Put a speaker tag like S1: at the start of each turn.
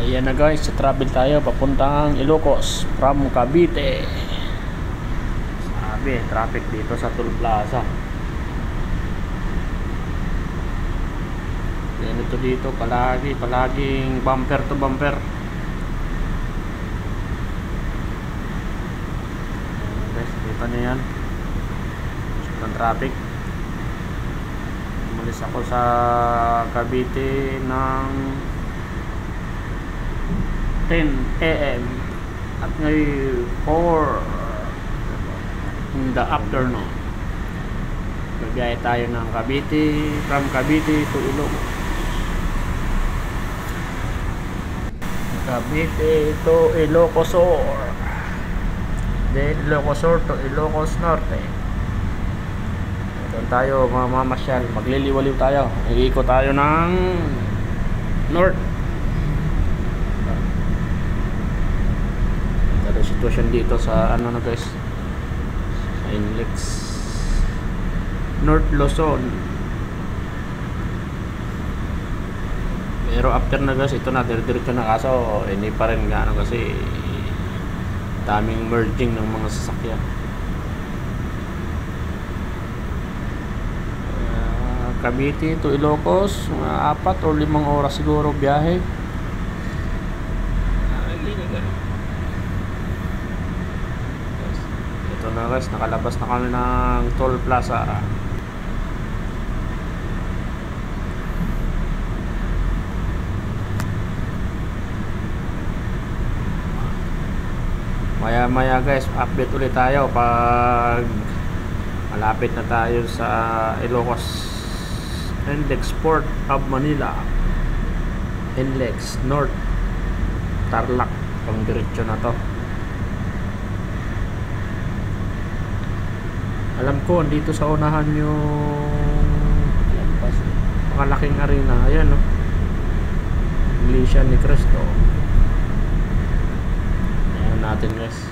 S1: Ayan na guys, sa travel tayo papuntang Ilocos from Cavite. Sabi, traffic dito sa Toll Plaza. Ganito dito palaging bumper to bumper. Guys, dito na yan ang traffic. Umalis ako sa Cavite ng 10 AM at ngayon 4 in the afternoon. Magbiyahe tayo ng Cavite, from Cavite to Ilocos. Cavite to Ilocosur, then Ilocosur to Ilocos Norte. Doon tayo mamamasyal, magliliwaliw tayo, iikot tayo ng north. Ada sitwasyon dito sa ano na guys, sa Inlex North Luzon. Pero after na guys, ito na diretso na, kaso hindi pa rin gaano kasi daming merging ng mga sasakyan. Cavite to Ilocos, mga 4 o 5 oras siguro biyahe. Ito na guys, nakalabas na kami ng Toll Plaza. Maya maya guys, update ulit tayo pag malapit na tayo sa Ilocos Inlex Port of Manila, Inlex North Tarlac, pang diretso na to. Alam ko dito sa unahan yung makalaking arena. Ayan no, Iglesia ni Cristo. Ayan natin guys.